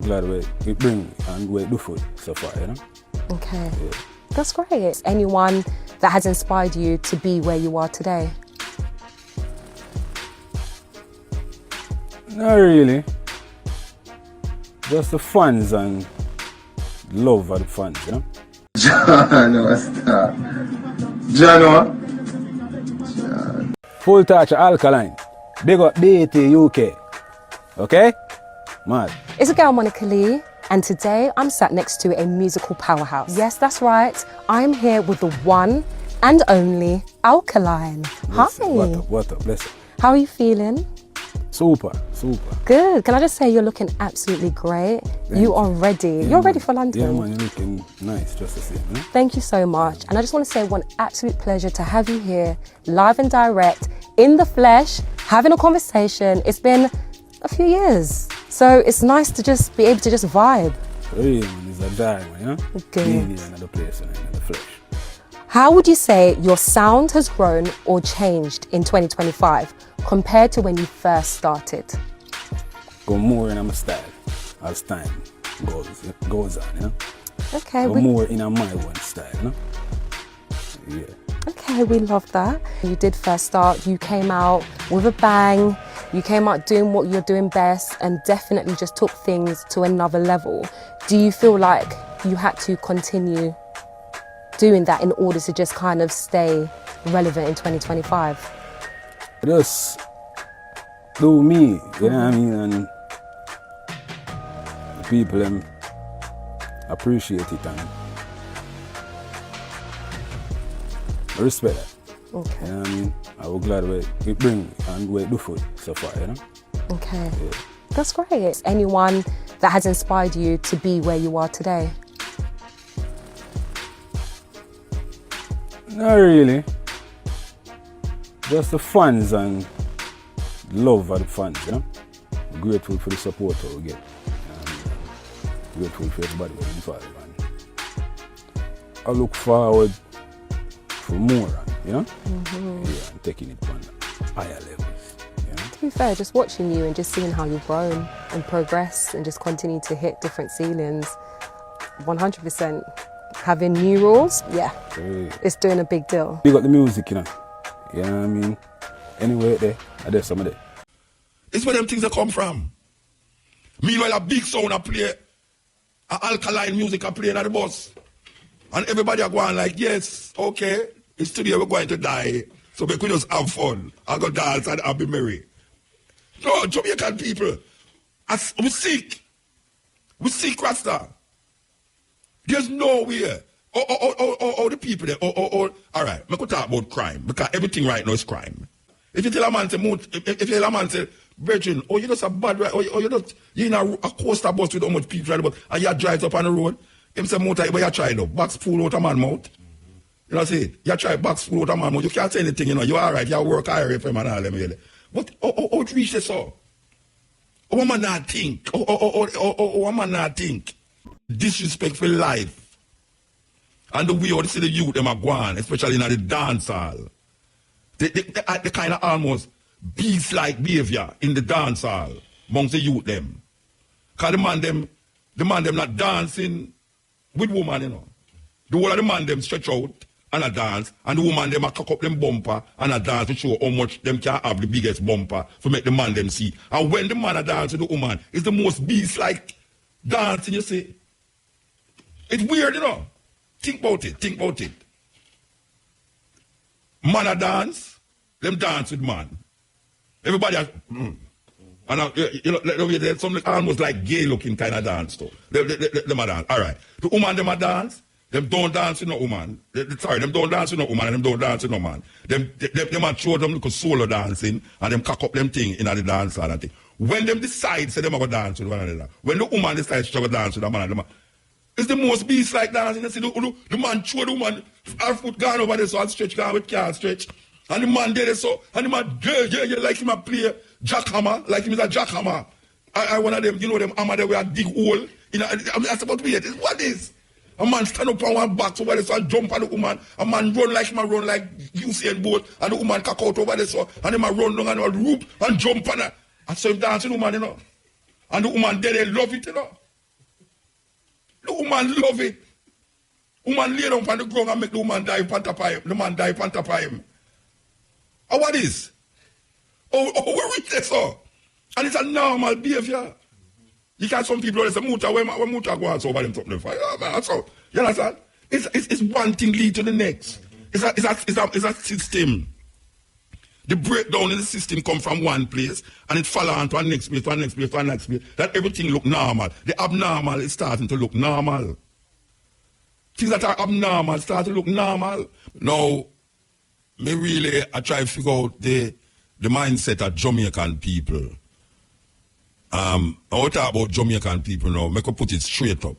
glad we bring and we do food so far, you know? Okay. Yeah. That's great. Anyone that has inspired you to be where you are today? Not really. Just the fans and love of the fans, you know? Jano, stop. Jano. Full touch of alkaline. Big up BT UK. Okay? Mad. It's a girl, Monica Lee, and today I'm sat next to a musical powerhouse. Yes, that's right. I'm here with the one and only Alkaline. Bless Hi. it. What up? Bless it. How are you feeling? Super. Good. Can I just say you're looking absolutely great. You are ready. You're ready for London. Yeah, man, you're looking nice, just the same. You know? Thank you so much. And I just want to say one absolute pleasure to have you here, live and direct, in the flesh, having a conversation. It's been a few years. So it's nice to just be able to just vibe. Really, man, it's a diamond, you know? Good. Being in another place and in the flesh. How would you say your sound has grown or changed in 2025 compared to when you first started? Go more in my style as time goes on, you know? Okay. Go more in my own style, you know? Yeah. Okay, we love that. You did first start, you came out with a bang, you came out doing what you're doing best and definitely just took things to another level. Do you feel like you had to continue doing that in order to just kind of stay relevant in 2025? Just do me, you know what I mean? And the people appreciate it and I respect that. Okay. You know what I mean? I was glad we bring and we do food so far, you know? Okay. Yeah. That's great. Anyone that has inspired you to be where you are today? Not really. Just the fans and love of the fans, you know? I'm grateful for the support that we get. Grateful for everybody who's involved. And I look forward for more, you know? Yeah, and taking it on higher levels, you know? To be fair, just watching you and just seeing how you've grown and progressed and just continue to hit different ceilings, 100%. Having new rules, yeah, it's doing a big deal. You got the music, you know? You know what I mean? Anyway, there's some of it. It's where them things that come from. Meanwhile, a big sound I play, a alkaline music I play on the bus. And everybody are going like, yes, okay, it's today we're going to die. So we could just have fun. I'll go dance and I'll be merry. No, Jamaican people, we're sick. We're sick, Rasta. There's no way. The people there, all right, I could talk about crime, because everything right now is crime. If you tell a man, if you tell a man, say, Virgin, you're just a bad, or you're in a coaster bus with how much people right about, and you drive up on the road, him say, Muta, but you try though, box full out of man mouth. You know what I'm saying? You try box full out of man mouth, you can't say anything, you know, you're all right, you work higher FM and all them, but how to reach this all? How man not think? How man not think? Disrespectful life. And the way you see the youth them are going, especially in the dance hall. They kind of almost beast-like behavior in the dance hall amongst the youth them. Because the man them not dancing with woman, you know. The whole of the man them stretch out and a dance, and the woman them a cock up them bumper and a dance to show how much them can have the biggest bumper to make the man them see. And when the man a dance with the woman, it's the most beast-like dancing, you see. It's weird, you know. Think about it. Man a dance, them dance with man. Everybody and you know, there's something almost like gay looking kind of dance too. Them a dance. All right. The woman them a dance, them don't dance with no woman. Them don't dance with no woman and them don't dance with no man. Them a show them little solo dancing and them cock up them thing in the dance and that thing. When them decide say them a go dance with one another, when the woman decides to go dance with a man and them it's the most beast-like dancing. You see, the man throw the woman, her foot gone over there, so I'll stretch, with can't stretch. And the man did it so, and the man, yeah, like him a play jackhammer, like him is a jackhammer. I one of them, you know them hammer there where I dig hole. You know, I'm about to be it. What is? A man stand up on one back over there, so I jump on the woman. A man run like Usain Bolt, and the woman cock out over there, so, and the man run down and roop and jump on her. And so him dancing woman, you know. And the woman there, they love it, you know. The woman love it. Woman lay down on the ground and make the woman die on top of him. The man die on top of him. And what is? Oh, we reach so. And it's a normal behavior. You can some people say, muta, when muta go out over them something. So, you understand? It's one thing lead to the next. It's a system. The breakdown in the system come from one place and it follow on to a next place, to a next place, to a next place. That everything look normal. The abnormal is starting to look normal. Things that are abnormal start to look normal. Now, I try to figure out the mindset of Jamaican people. I want to talk about Jamaican people now. Make I put it straight up.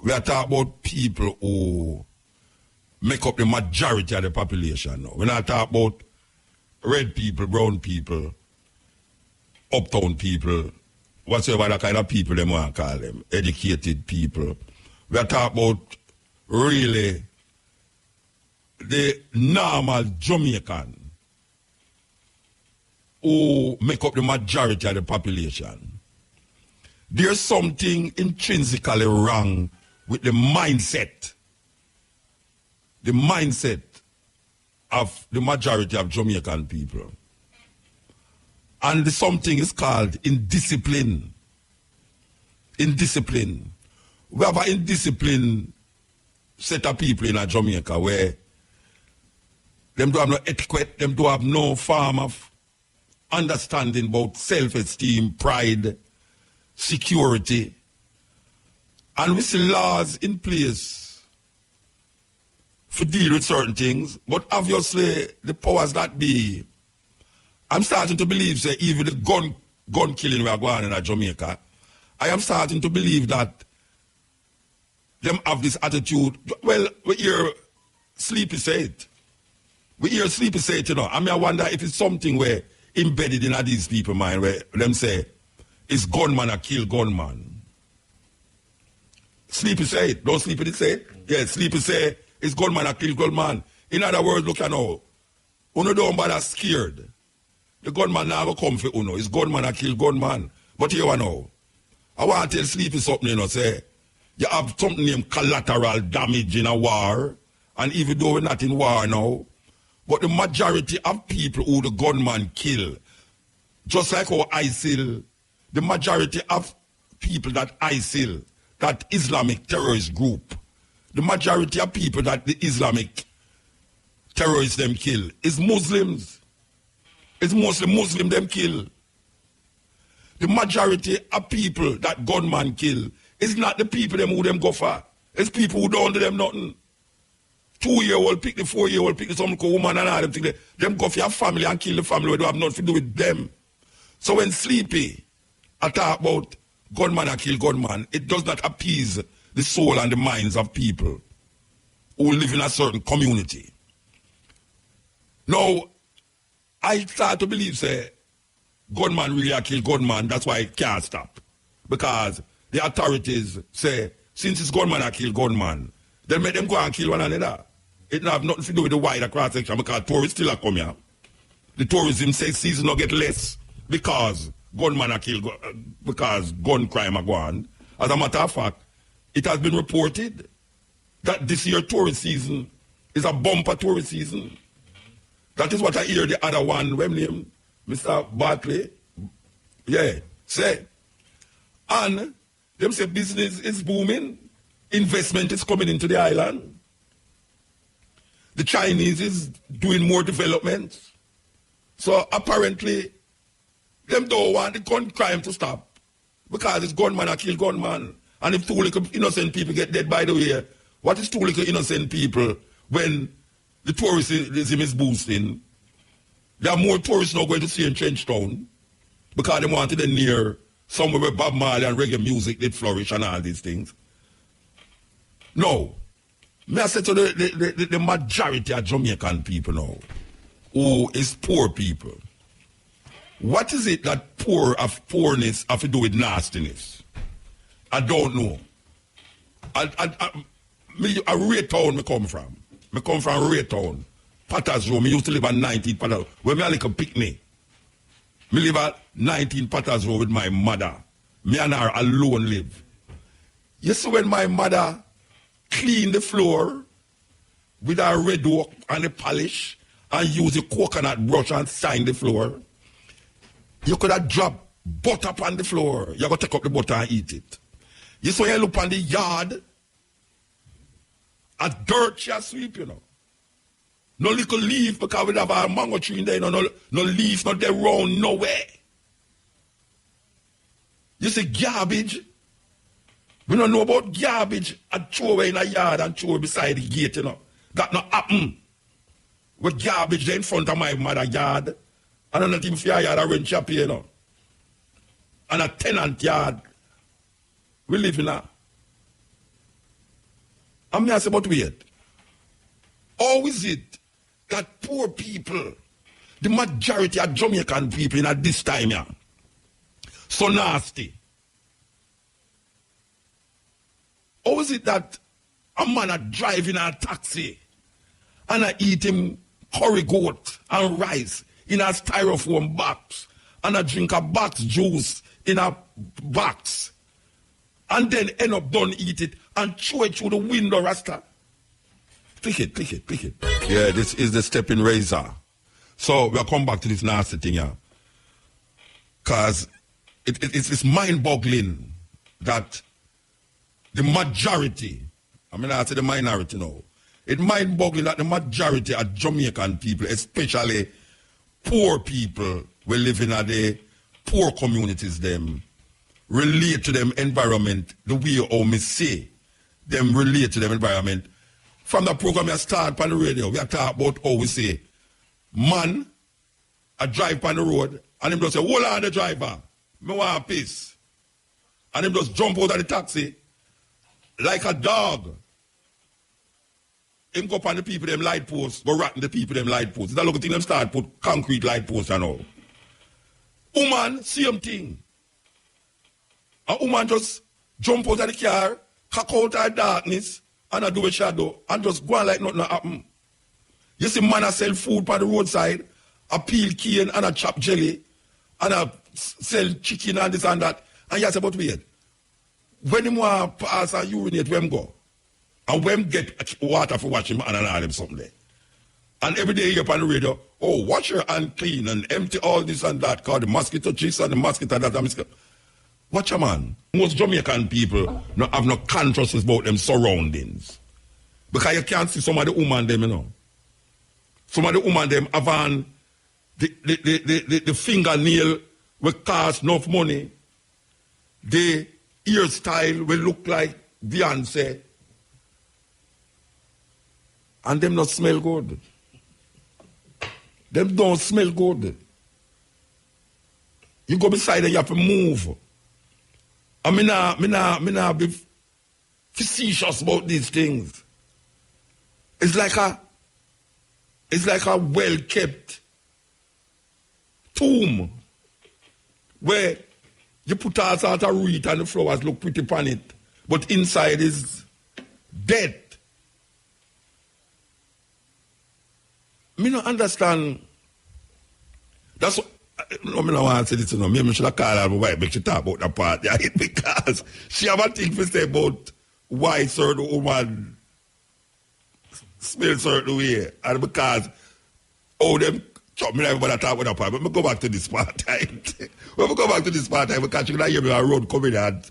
We are talking about people who make up the majority of the population now. We're not talking about red people, brown people, uptown people, whatsoever the kind of people they want to call them, educated people. We are talking about really the normal Jamaican who make up the majority of the population. There's something intrinsically wrong with the mindset of the majority of Jamaican people. And something is called indiscipline. Indiscipline. We have an indisciplined set of people in Jamaica where them don't have no etiquette, them don't have no form of understanding about self-esteem, pride, security. And we see laws in place to deal with certain things, but obviously the powers that be, I'm starting to believe, say, even the gun killing we are going on in Jamaica, I am starting to believe that them have this attitude. Well, we hear Sleepy say it. We hear Sleepy say it, you know. I mean, I wonder if it's something where embedded in these people's mind where them say, it's gunman a kill gunman. Sleepy say it. Don't Sleepy say it? Yeah, Sleepy say it's gunman a kill gunman. In other words, look at now. Uno don't bother scared. The gunman never come for Uno. It's gunman a kill gunman. But here now. I want to tell Sleepy something, you know, say, you have something named collateral damage in a war. And even though we're not in war now, but the majority of people who the gunman kill, just like our ISIL, the majority of people that ISIL, that Islamic terrorist group, the majority of people that the Islamic terrorists them kill is Muslims. It's mostly Muslim them kill. The majority of people that gunman kill is not the people them who them go for. It's people who don't do them nothing. 2-year-old pick the 4-year-old pick the some woman and all them things. Them go for your family and kill the family. We don't have nothing to do with them. So when Sleepy I talk about gunman and kill gunman, it does not appease the soul and the minds of people who live in a certain community. Now, I start to believe, say, gunman really a kill gunman, that's why it can't stop. Because the authorities say, since it's gunman a kill gunman, then make them go and kill one another. It don't have nothing to do with the wider cross section because tourists still are coming here. The tourism season will get less because gunman are killed, because gun crime are gone. As a matter of fact, it has been reported that this year tourist season is a bumper tourist season. That is what I hear the other one, when name, Mr. Barkley, say. And them say business is booming, investment is coming into the island. The Chinese is doing more development. So apparently, them don't want the gun crime to stop. Because it's gunman that kill gunman. And if 2 little innocent people get dead, by the way, what is 2 little innocent people when the tourism is boosting? There are more tourists now going to see in Trenchtown because they wanted it near somewhere where Bob Marley and reggae music did flourish and all these things. No. May I say to the majority of Jamaican people now, who is poor people, what is it that poorness have to do with nastiness? I don't know. A Raytown me come from. I come from Raytown. Patters Road. I used to live at 19 Patters Road. When I like a picnic, I live at 19 Patters Road with my mother. Me and her alone live. You see when my mother cleaned the floor with her red oak and the polish and use a coconut brush and shine the floor, you could have dropped butter upon the floor. You got to take up the butter and eat it. You see when you look on the yard, a dirt you sweep, you know. No little leaf because we have a mango tree in there, no leaf, not there round nowhere. You see garbage. We don't know about garbage and throw away in a yard and throw beside the gate, you know. That not happen. With garbage there in front of my mother yard. And I'm not even for yard, I rent shop here, you know. And a tenant yard. We live in a. I'm not saying about weird. How is it that poor people, the majority of Jamaican people at this time, yeah, so nasty? How is it that a man a driving a taxi and I eat him curry goat and rice in a styrofoam box and I drink a box juice in a box and then end up done eat it and throw it through the window, Rasta? Click it. Yeah, this is the stepping razor. So we'll come back to this nasty thing, yeah. Because it's mind-boggling that the majority, I mean I say the minority now, it's mind-boggling that the majority of Jamaican people, especially poor people, will live in the poor communities, them relate to them environment the way how me say them relate to them environment. From the program I start on the radio, we are talking about how we say, man, I drive on the road, and him just say, hold on the driver, me want peace. And him just jump out of the taxi, like a dog. Him go up on the people, them light posts, go ratting the people, them light posts. That look at them start put concrete light posts and all. Woman, same thing. A woman just jump out of the car, cock out of the darkness, and I do a shadow, and just go on like nothing happen. You see man I sell food on the roadside, a peel cane and a chop jelly, and I sell chicken and this and that. And you say, but weird. When him want to pass and urinate, where him go? And when him get water for wash him and all him something there. And every day you up on the radio, oh, wash your hand clean and empty all this and that, cause the mosquito chicks and the mosquito that and mosquito. Watch a man. Most Jamaican people not have no consciousness about them surroundings. Because you can't see some of the women them, you know. Some of the women them have on the fingernail will cost enough money. The hairstyle will look like Beyonce. And them not smell good. Them don't smell good. You go beside them, you have to move. I mean, I be facetious about these things. It's like a well-kept tomb where you put all sorts of wreath and the flowers look pretty upon it, but inside is dead. Me not understand. That's what. No, I don't want to say this, maybe I should have called her my wife, make she talk about that part, yeah, because she have a thing to say about why certain woman smell certain way, and because, them, me never want to talk about that part, but me go back to this part, right? When we go back to this part, because you can hear me on the road coming and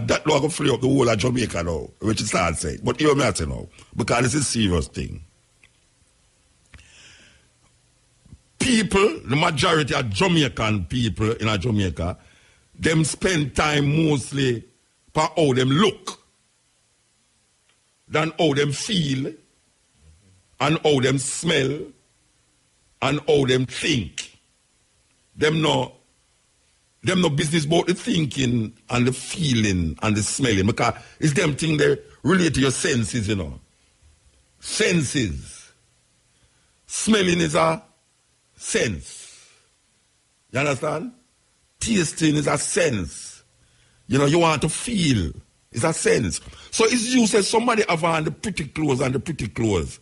that law going to free up the whole of Jamaica now, which is start saying, but hear me say now, because this is a serious thing. People, the majority of Jamaican people in Jamaica, them spend time mostly for how them look than how them feel and how them smell and how them think. Them no business about the thinking and the feeling and the smelling, because it's them thing they relate to your senses, you know. Senses. Smelling is a sense. You understand? Tasting is a sense. You know, you want to feel. It's a sense. So it's you say somebody have on the pretty clothes and the pretty clothes.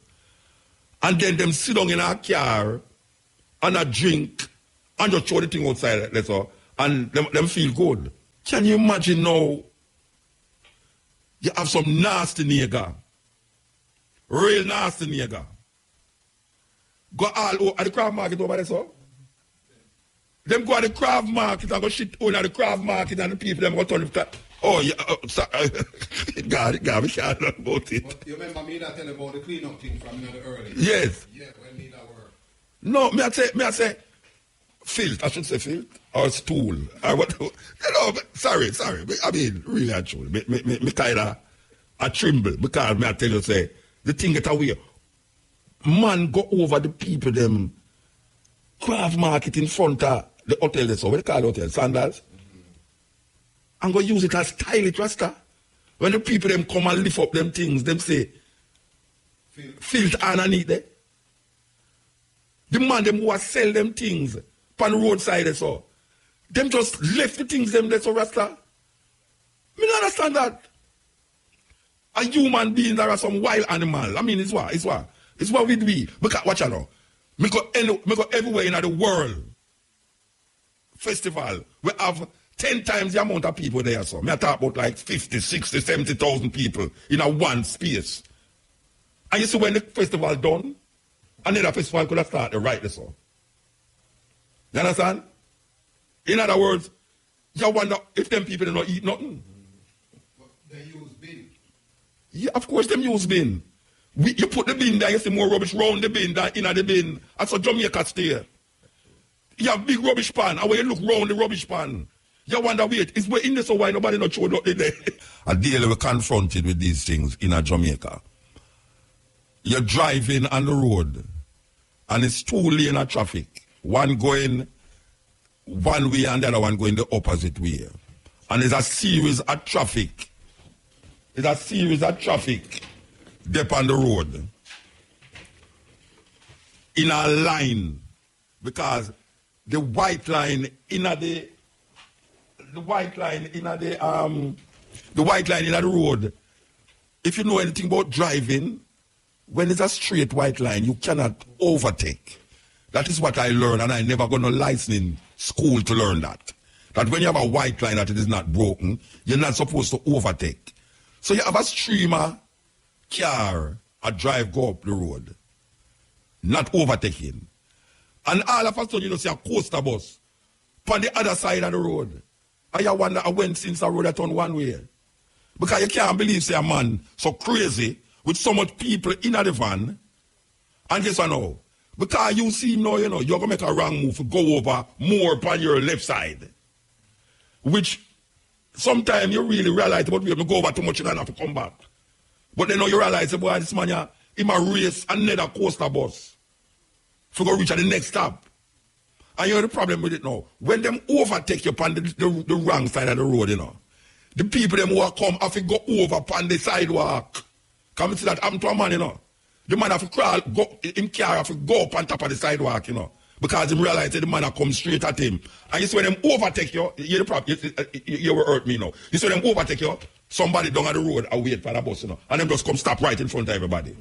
And then them sit down in a car and a drink and just throw the thing outside, that's all. And them feel good. Can you imagine now You have some nasty nigger. Real nasty nigger. Go all over at the craft market over there, so. Them go at the craft market and go shit on at the craft market and the people them go turn the oh yeah, sorry. God, we can't know about it. But you remember me that tell about the clean up thing from the early? Yes. Yeah, when me that work. No, me I say filth. I should say filth or stool. Or what? You know, sorry. I mean, really actually, me kind of I tremble because me I tell you say the thing get away. Man go over the people them craft market in front of the hotel they saw. What they call the hotel? Sandals. And go use it as stylish rasta. When the people them come and lift up them things, them say filth underneath there. The man them who sell them things on the roadside they saw. Them just left the things them there so rasta. Me don't understand that. A human being that are some wild animal. I mean it's what we do. Because watch out now. Me go everywhere in the world. Festival. We have 10 times the amount of people there. So me I talk about like 50, 60, 70,000 people in a one space. And you see when the festival done, another festival could have started right there. So. You understand? In other words, you wonder if them people do not eat nothing. But they use bin. Yeah, of course them use bin. You put the bin there, you see more rubbish round the bin than in the bin. That's how Jamaica stay. You have big rubbish pan, and when you look round the rubbish pan, you wonder, wait, is we in this or why nobody not showed up in there? A daily we're confronted with these things in a Jamaica. You're driving on the road, and it's 2 lanes of traffic. One going one way and the other one going the opposite way. And there's a series of traffic. There on the road. In a line. Because the white line in the white line in the road. If you know anything about driving, when it's a straight white line, you cannot overtake. That is what I learned, and I never got no license in school to learn that. That when you have a white line that it is not broken, you're not supposed to overtake. So you have a streamer car, a drive go up the road, not overtaking. And all of a sudden, you know, see a coaster bus on the other side of the road. And you wonder, I went since I road that on one way. Because you can't believe, say, a man so crazy with so much people in the van. And guess what now? Because you see now, you know, you're going to make a wrong move to go over more on your left side. Which sometimes you really realize, but we have to go over too much and I have to come back. But then now you realize, boy, this man, he might race another coaster bus to go reach at the next stop. And you know the problem with it now. When them overtake you on the wrong side of the road, you know, the people them who come have to go over on the sidewalk. Come see that happen to a man, you know. The man have to crawl, him car have to go up on top of the sidewalk, you know. Because him realize that the man have come straight at him. And you see when them overtake you, you will hurt me now. You see when them overtake you, somebody down on the road and wait for the bus, you know. And them just come stop right in front of everybody.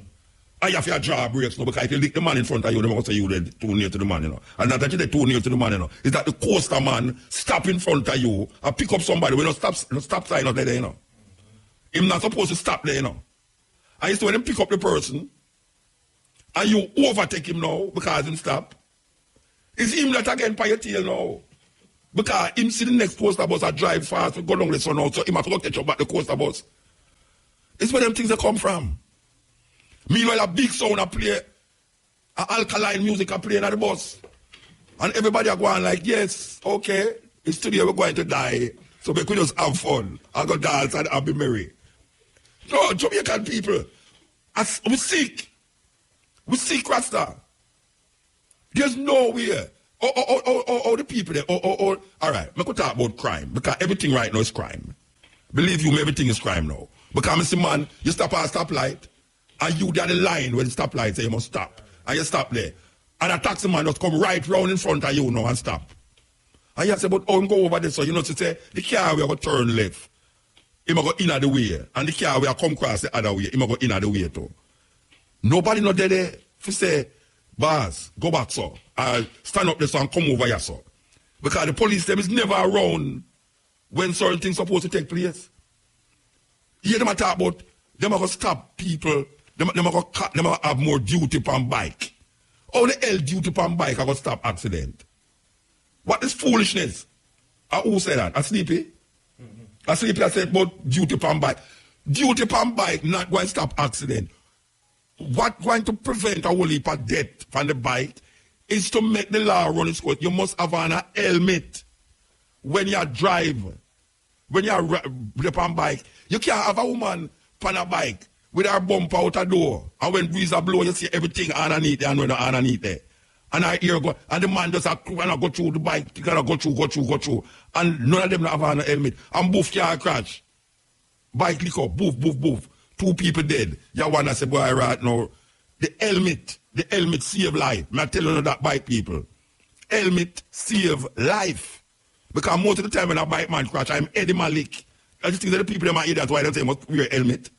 And you have to draw brakes now, because if you lick the man in front of you, they must say you are too near to the man, you know. And not that you're too near to the man, you know. It's that the coaster man stop in front of you and pick up somebody when no stop sign out there, you know. Him not supposed to stop there, you know. And you see when him pick up the person, and you overtake him now because him stop, it's him that again by your tail now. Because him see the next coaster bus and drive fast, we go down the sun out, so him have to go catch up back the coaster bus. It's where them things that come from. Meanwhile, a big sound a play, a alkaline music a play in the bus. And everybody are going like, yes, okay, it's today we're going to die. So we could just have fun and go dance and be merry. No, Jamaican people, we're sick. We're sick, Rasta. There's no way. Oh, the people there. All right, we could talk about crime. Because everything right now is crime. Believe you me, everything is crime now. Because, Mr. Man, you stop at a stoplight, and you down the line when the stoplight say you must stop. And you stop there. And a taxi man just come right round in front of you now and stop. And you say, but I'm go over there, so you know to say, the car will go turn left. He will go in the way. And the car will come across the other way. He will go in the way too. Nobody not there to say, boss, go back, sir. Stand up there, so, and come over here, sir. Because the police them is never around when certain things supposed to take place. Here them a talk about, them a go stop people, them a have more duty on bike. How the hell duty on bike a go stop accident? What is foolishness? Who said that? A Sleepy? A Sleepy I said about duty on bike. Duty on bike not going to stop accident. What going to prevent a whole heap of death from the bike is to make the law run its course. You must have on a helmet when you drive. When you are on bike. You can't have a woman on a bike with her bumper out a door. And when breeze a blow, you see everything underneath there and when underneath there. And I hear go, and the man just go through the bike, you gotta go through. And none of them have on a helmet. And boof, car crash. Bike lick up, boof. 2 people dead. You wanna say, boy, right now, the helmet save life. I'm telling you that bike people. Helmet save life. Because most of the time when a bike man crash, I'm Eddie Malik. I just think that the people them are idiots, why they say must wear helmet.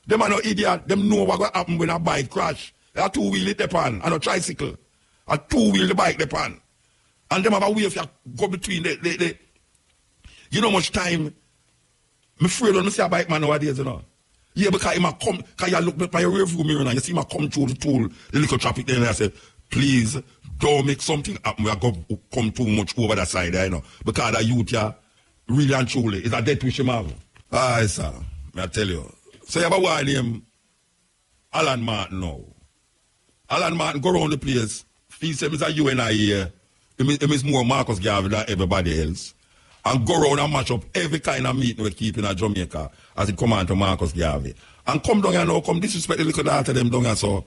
Them are no idiot, them know what will happen when a bike crash. They are 2-wheel it depend, and a tricycle. A 2-wheel the bike depend. And them have a way if you go between the you know much time. I'm afraid when I see a bike man nowadays, you know. Yeah, because he might come, because you look by your rearview mirror and you see him come through the tool, the little traffic there, and I say, please don't make something happen. We are going to come too much over that side, you know. Because the youth here, really and truly, is a death wish him have. Aye, sir. I tell you. So you have a one named Alan Martin now. Alan Martin go around the place. He said, Mr. UNI here. He is more Marcus Garvey than everybody else. And go around and match up every kind of meeting we keep in Jamaica as it come on to Marcus Garvey. And come down here now, come disrespect the little daughter them down here so.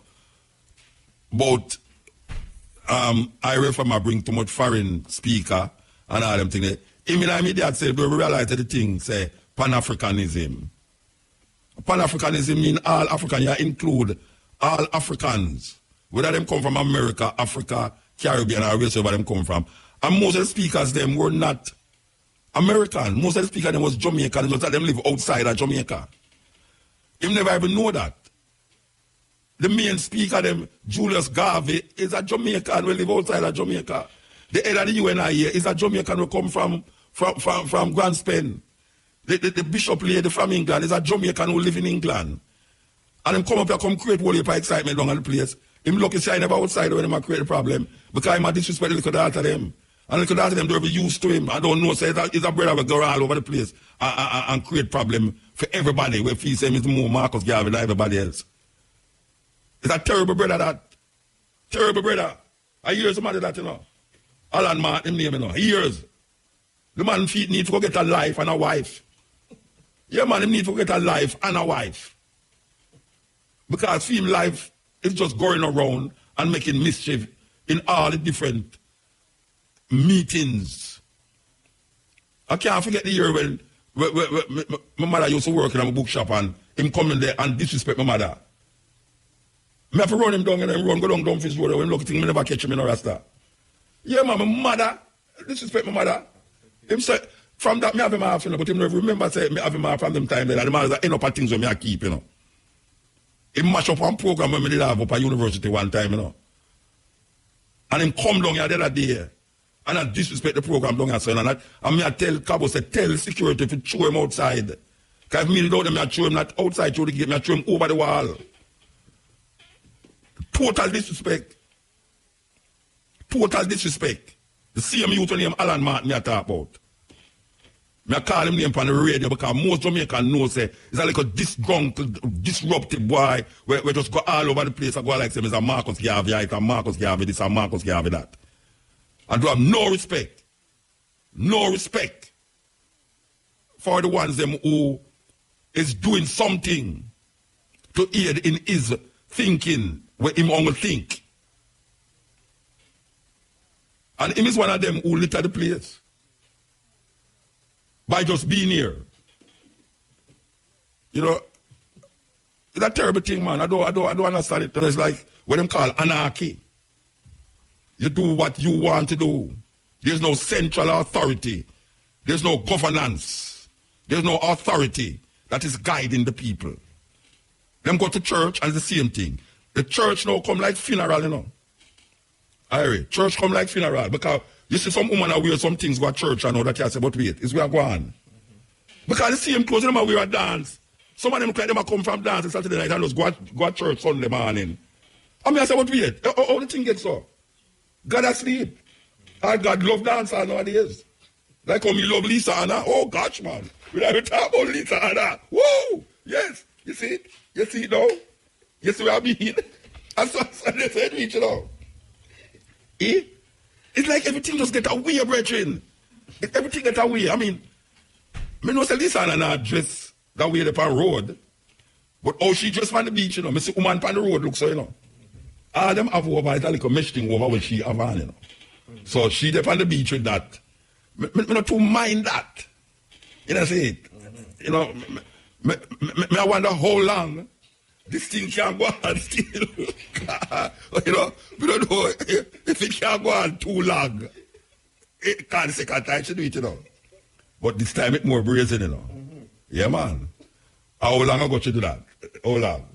But I refer I bring too much foreign speaker and all them things. Even I immediately said, we realize that the thing say Pan-Africanism. Pan-Africanism mean all African, you include all Africans. Whether them come from America, Africa, Caribbean, or wherever them come from. And most of the speakers them were not American. Most of the speakers them was Jamaican, just that them live outside of Jamaica. You never even know that. The main speaker them, Julius Garvey, is a Jamaican who live outside of Jamaica. The head of the UNI here is a Jamaican who come from Grand Spain. The bishop lady from England is a Jamaican who live in England. And him come up here, come create whole heap of excitement down on the place. Him lucky say I never outside when him create a problem. Because him a disrespect the little daughter them. And the little daughter them, they're used to him. I don't know, say he's a brother who go all over the place and create problem for everybody. Where he say he's more Marcus Garvey than everybody else. It's a terrible brother that. Terrible brother. I hear somebody that, you know. Alan Martin, him name, you know. He hears. The man feet need to get a life and a wife. Yeah, man, him need to get a life and a wife. Because him life is just going around and making mischief in all the different meetings. I can't forget the year when my mother used to work in a bookshop and him coming there and disrespect my mother. I have to run him down and then go down Dumfries Road when look at him, I never catch him in a rasta. Yeah, man, my mother, disrespect my mother. Him say, from that, I have him off, you know, but him never remember say, I have him off from them time there, and the man is end up at things when I keep, you know. He mash up one program when I did have up at university one time, you know. And him come down here the other day, and I disrespect the program down here, son, and I tell Cabo, say, tell the security to throw him outside. Because if me without them, I throw him not outside through the gate, I throw him over the wall. Total disrespect. Total disrespect. The same youth name Alan Martin I talk about. I call him name on the radio because most Jamaicans know say he's a little disruptive boy where just go all over the place and go like say, Mr. Marcus Garvey, it's a Marcus Garvey this and Marcus Garvey that. And do have no respect. No respect for the ones them who is doing something to aid in his thinking where him only think. And him is one of them who litter the place by just being here. You know, it's a terrible thing, man. I don't understand it. It's like what them call anarchy. You do what you want to do. There's no central authority. There's no governance. There's no authority that is guiding the people. Them go to church and it's the same thing. The church now come like funeral, you know. Church come like funeral because you see some woman that wear some things go to church and all that you say, but wait, it's where I go on. Because the same clothes them wear a dance Some of them look like them a come from dancing Saturday night and just go at church Sunday morning. I mean, I say, what weird? How the thing gets so? God asleep. And God love dancers nowadays. Like how me love Lisa Anna. Oh gosh, man. We never talk about Lisa Anna. Whoa! Yes. You see it? You see it now? You see where I mean? And so they said me, you know. Eh? It's like everything just get away, brethren. Everything get away. I mean, me know say Lisa Anna not dress that way up on road. But how she dress on the beach, you know. Me see woman on the road look so, you know. All them have over it's like a mesh thing over when she have on, you know. So she up on the beach with that. Me not to mind that. You know, say it. You know, I wonder how long this thing can go on still. You know, we don't know if it can go on too long. It can't second time she do it, you know. But this time it's more brazen, you know. Yeah, man. How long ago she do that? How long?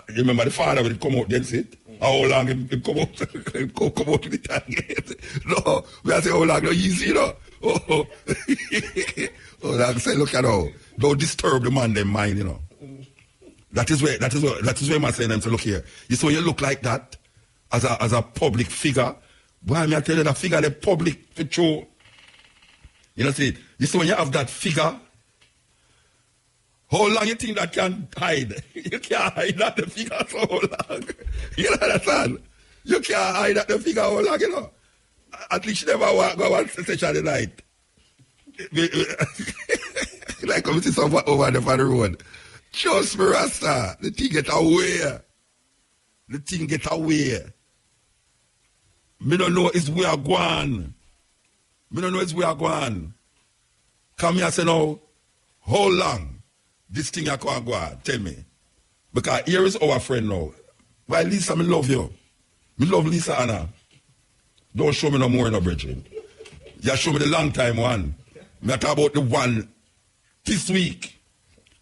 You remember the father when it come out then, see it? How long it come out? It come out with it again. No, we are saying how long, no easy, you know. Oh, oh, like say, look at how. Don't disturb the man, them mind, you know. That is where I'm saying them to look here. You see when you look like that as a public figure, why me I tell you that figure the public for true. You know, see, you see when you have that figure, how long you think that can hide? You can't hide that the figure for how long. You understand? You can't hide that the figure how long, you know. At least you never go one session the night. Like come see someone over there on the road. Trust me, Rasta. The thing get away. The thing get away. Me don't know it's where I go on. Me don't know it's where I go on. Come here and say now, how long this thing I can go on? Tell me. Because here is our friend now. Why Lisa, me love you. Me love Lisa Anna. Don't show me no more, no brethren. You show me the long time one. Me talk about the one this week.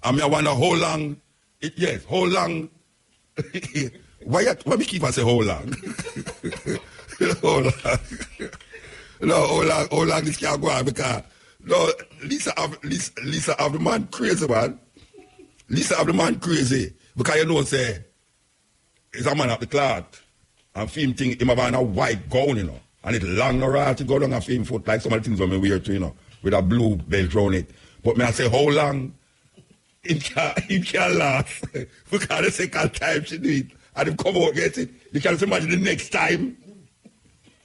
And me I wonder how long, how long. why me keep on say how long? How long? No, how long this can go on? Because, no, Lisa have the man crazy, man. Lisa have the man crazy. Because you know, say, it's a man of the cloth. And film thing, him have a white gown, you know. And it's long or to go down a film foot, like some of the things when we wear too, you know, with a blue belt around it. But me I say, how long it can last? Because the second time she do it, and it come out, get it. You can't imagine the next time.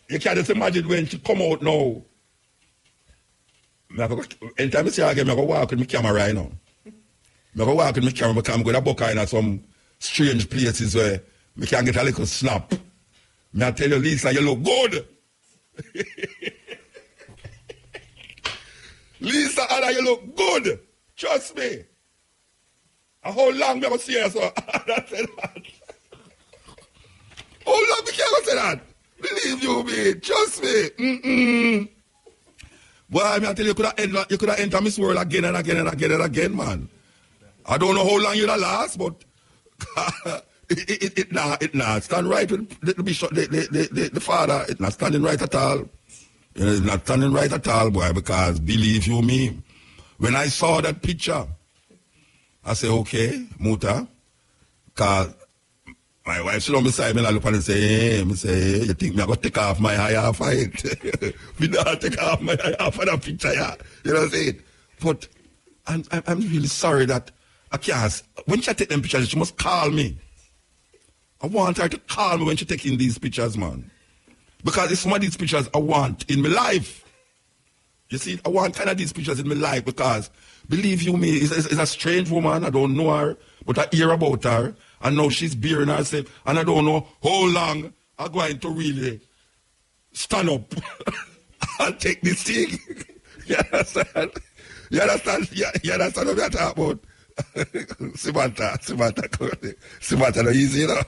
You can't just imagine when she come out now. Anytime I see her again, I go walk with my camera right now. I go walk with my camera because I'm going to book her in some strange places where I can get a little snap. I tell you, Lisa, you look good. Lisa, Anna, you look good. Trust me. And how long me I go see her, so? I said that. How long me can I say that? Believe you me. Trust me. Boy, me I tell you, you could have entered Miss World again and again and again and again, man. I don't know how long you'll last, but it not stand right with the bishop, the father. It's not standing right at all. It's not standing right at all, boy, because believe you me, when I saw that picture, I say, okay, Muta, because my wife sit on beside me and I look at her and say, hey, you think me I going to take off my eye off of it? Me not take off my eye off of that picture, yeah. You know what I'm saying? But I'm really sorry that I can't. When she take them pictures, she must call me. I want her to call me when she taking these pictures, man. Because it's some of these pictures I want in my life. You see, I want kind of these pictures in my life because, believe you me, it's a strange woman. I don't know her, but I hear about her. And now she's bearing herself. And I don't know how long I'm going to really stand up and take this thing. You understand? You understand? You understand what I'm talking about? Samantha not easy, you know.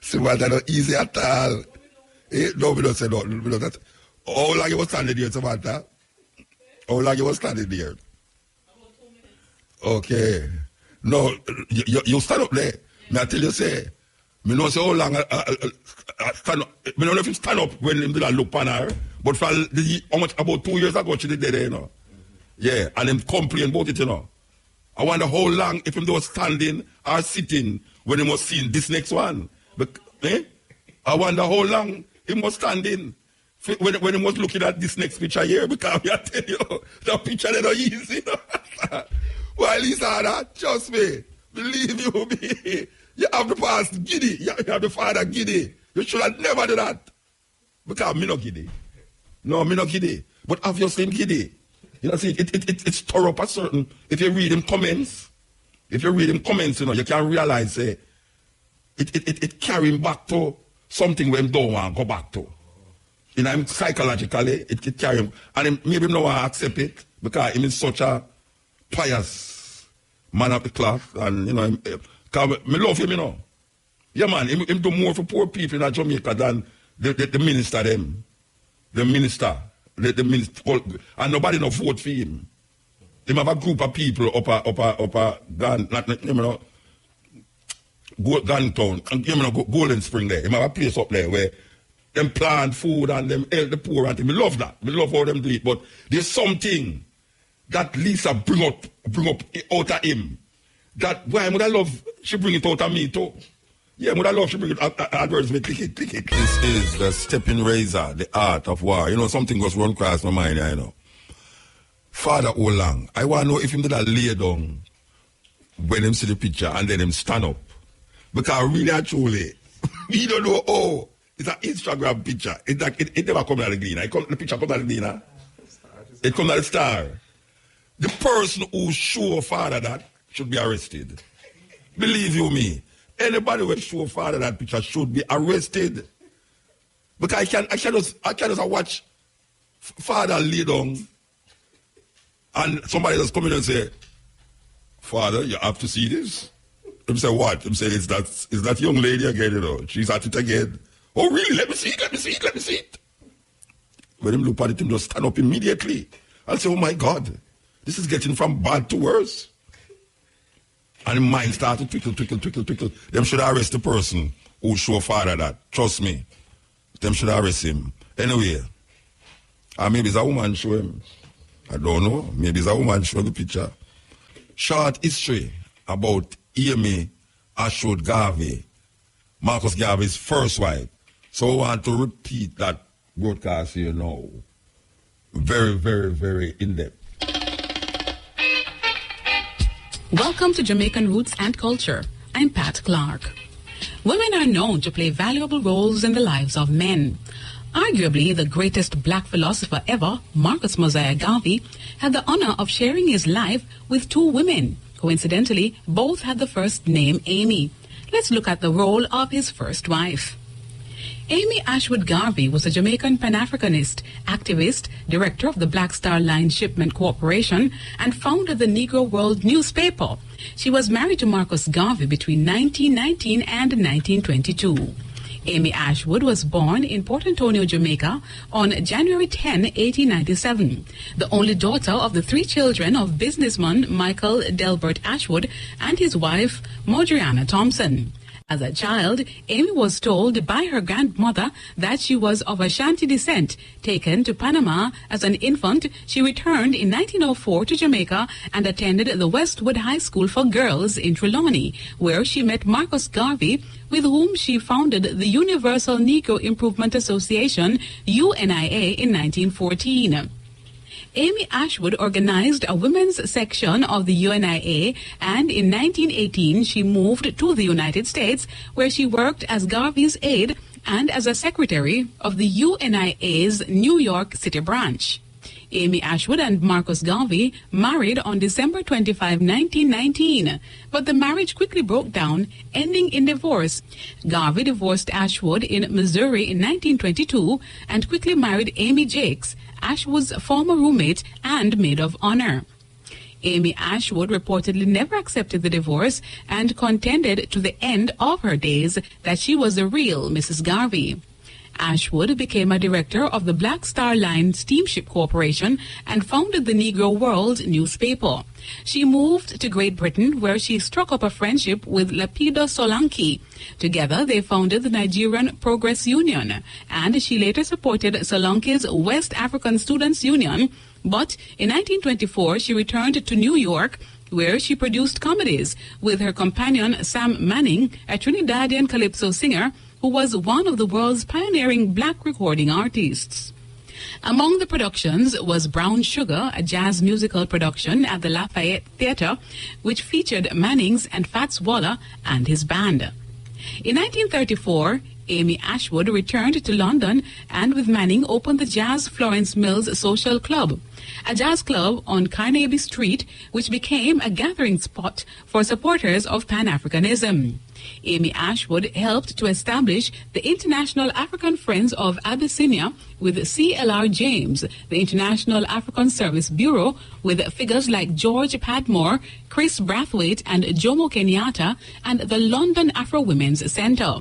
Samantha not easy at all. No, we don't say no. How long you was standing there, Samantha? How long you was standing there? About 2 minutes. Okay. No, you stand up there. Me I tell you, say, me know say how long I stand up. Me don't know if you stand up when him did look on her, but for how much, about 2 years ago, she did there, you know. Yeah, and them complain about it, you know. I wonder how long if him was standing or sitting when he was seeing this next one. I wonder how long he was standing when he was looking at this next picture here, because I tell you, the picture is not easy. Well, Lisa, that, trust me, believe you me, you have the past giddy, you have the father giddy. You should have never do that. Because me not giddy. No, me not giddy. But obviously I'm giddy. You know, see, it's tore up a certain, if you read him comments, you know, you can realize it carry him back to something where him don't want to go back to. You know, psychologically, it carry him, and maybe him don't want to accept it, because him is such a pious man of the cloth, and, you know, because me love him, you know. Yeah, man, him do more for poor people in Jamaica than the minister them. The minister, and nobody no vote for him. Him have a group of people up a gun, you know, Gun Town, you know, Golden Spring there. Him have a place up there where them plant food and them help the poor, and me love that. Me love how them do it. But there's something that Lisa bring up out of him. That why would I love she bring it out of me too. Yeah, would I love she bring it out advertisement. Click it. This is the stepping razor, the art of war. You know, something goes run across my mind, I know. Father Olang, I want to know if him did a lay down when him see the picture and then him stand up. Because really and truly, we don't know how. It's an Instagram picture. It never comes out of the green. The picture comes out of the green. It comes out of the star. The person who show father that should be arrested. Believe you me. Anybody who show father that picture should be arrested. Because I can just watch father lay down and somebody just come in and say, Father, you have to see this. Him say what? Him say it's that young lady again, you know. She's at it again. Oh really? Let me see it. When him look at it, him just stand up immediately and say, oh my God, this is getting from bad to worse. And his mind started to twinkle. Them should arrest the person who show father that. Trust me. Them should arrest him. Anyway, maybe it's a woman show him. I don't know. Maybe it's a woman show the picture. Short history about Amy Ashwood Garvey, Marcus Garvey's first wife. So I want to repeat that broadcast here now. Very, very, very in-depth. Welcome to Jamaican Roots and Culture. I'm Pat Clark. Women are known to play valuable roles in the lives of men. Arguably the greatest black philosopher ever, Marcus Mosiah Garvey, had the honor of sharing his life with two women. Coincidentally, both had the first name Amy. Let's look at the role of his first wife. Amy Ashwood Garvey was a Jamaican Pan-Africanist, activist, director of the Black Star Line Shipment Corporation, and founded the Negro World newspaper. She was married to Marcus Garvey between 1919 and 1922. Amy Ashwood was born in Port Antonio, Jamaica on January 10, 1897, the only daughter of the three children of businessman Michael Delbert Ashwood and his wife, Modriana Thompson. As a child, Amy was told by her grandmother that she was of Ashanti descent. Taken to Panama as an infant, she returned in 1904 to Jamaica and attended the Westwood High School for Girls in Trelawney, where she met Marcus Garvey, with whom she founded the Universal Negro Improvement Association, UNIA, in 1914. Amy Ashwood organized a women's section of the UNIA, and in 1918 she moved to the United States, where she worked as Garvey's aide and as a secretary of the UNIA's New York City branch. Amy Ashwood and Marcus Garvey married on December 25, 1919, but the marriage quickly broke down, ending in divorce. Garvey divorced Ashwood in Missouri in 1922 and quickly married Amy Jakes, Ashwood's former roommate and maid of honor. Amy Ashwood reportedly never accepted the divorce and contended to the end of her days that she was the real Mrs. Garvey. Ashwood became a director of the Black Star Line Steamship Corporation and founded the Negro World newspaper. She moved to Great Britain, where she struck up a friendship with Lapido Solanke. Together, they founded the Nigerian Progress Union, and she later supported Solanke's West African Students Union. But in 1924, she returned to New York, where she produced comedies with her companion Sam Manning, a Trinidadian calypso singer who was one of the world's pioneering black recording artists. Among the productions was Brown Sugar, a jazz musical production at the Lafayette Theatre, which featured Mannings and Fats Waller and his band. In 1934, Amy Ashwood returned to London and with Manning opened the Jazz Florence Mills Social Club, a jazz club on Carnaby Street which became a gathering spot for supporters of Pan-Africanism. Amy Ashwood helped to establish the International African Friends of Abyssinia with C.L.R. James, the International African Service Bureau with figures like George Padmore, Chris Brathwaite and Jomo Kenyatta, and the London Afro Women's Centre.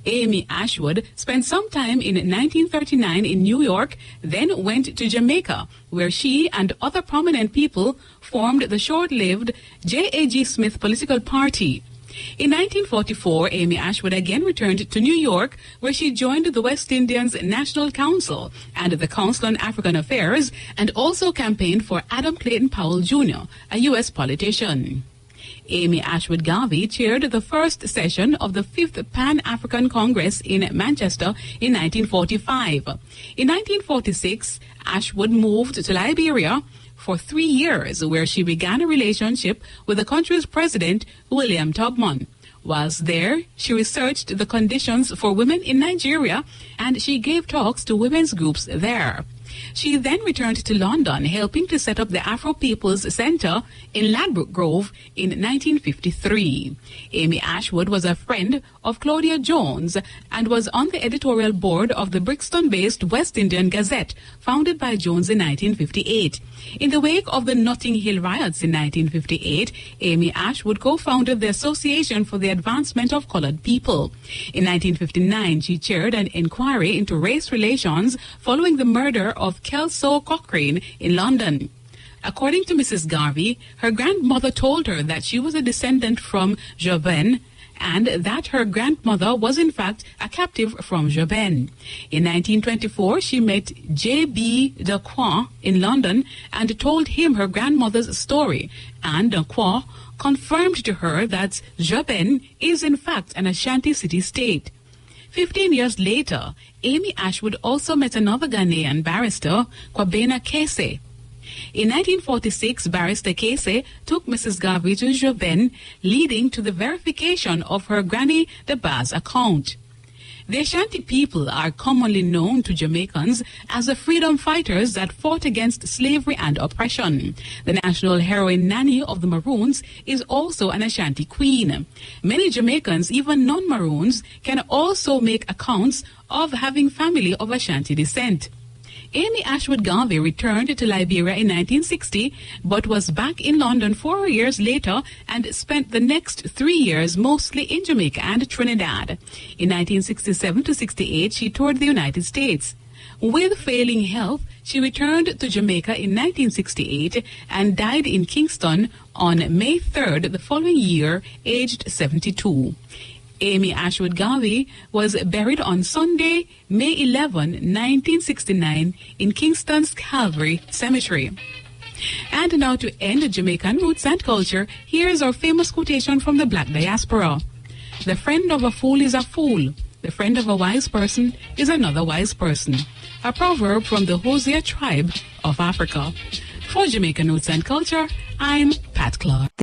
Amy Ashwood spent some time in 1939 in New York, then went to Jamaica, where she and other prominent people formed the short-lived J.A.G. Smith political party. In 1944, Amy Ashwood again returned to New York, where she joined the West Indians National Council and the Council on African Affairs, and also campaigned for Adam Clayton Powell, Jr., a U.S. politician. Amy Ashwood Garvey chaired the first session of the 5th Pan-African Congress in Manchester in 1945. In 1946, Ashwood moved to Liberia for 3 years, where she began a relationship with the country's president, William Tubman. Whilst there, she researched the conditions for women in Nigeria, and she gave talks to women's groups there. She then returned to London, helping to set up the Afro People's Centre in Ladbroke Grove in 1953. Amy Ashwood was a friend of Claudia Jones and was on the editorial board of the Brixton-based West Indian Gazette, founded by Jones in 1958. In the wake of the Notting Hill riots in 1958, Amy Ashwood co-founded the Association for the Advancement of Coloured People. In 1959, she chaired an inquiry into race relations following the murder of Kelso Cochrane in London. According to Mrs. Garvey, her grandmother told her that she was a descendant from Jobin, and that her grandmother was in fact a captive from Jobin. In 1924, she met J.B. Dacroix in London and told him her grandmother's story, and Dacroix confirmed to her that Jobin is in fact an Ashanti city-state. 15 years later, Amy Ashwood also met another Ghanaian barrister, Kwabena Kese. In 1946, Barrister Kese took Mrs. Garvey to Joven, leading to the verification of her Granny de Baz account. The Ashanti people are commonly known to Jamaicans as the freedom fighters that fought against slavery and oppression. The national heroine Nanny of the Maroons is also an Ashanti queen. Many Jamaicans, even non-Maroons, can also make accounts of having family of Ashanti descent. Amy Ashwood Garvey returned to Liberia in 1960, but was back in London 4 years later and spent the next 3 years mostly in Jamaica and Trinidad. In 1967 to 68, she toured the United States. With failing health, she returned to Jamaica in 1968 and died in Kingston on May 3rd the following year, aged 72. Amy Ashwood Garvey was buried on Sunday, May 11, 1969, in Kingston's Calvary Cemetery. And now to end Jamaican roots and culture, here's our famous quotation from the Black diaspora. The friend of a fool is a fool. The friend of a wise person is another wise person. A proverb from the Hosea tribe of Africa. For Jamaican roots and culture, I'm Pat Clark.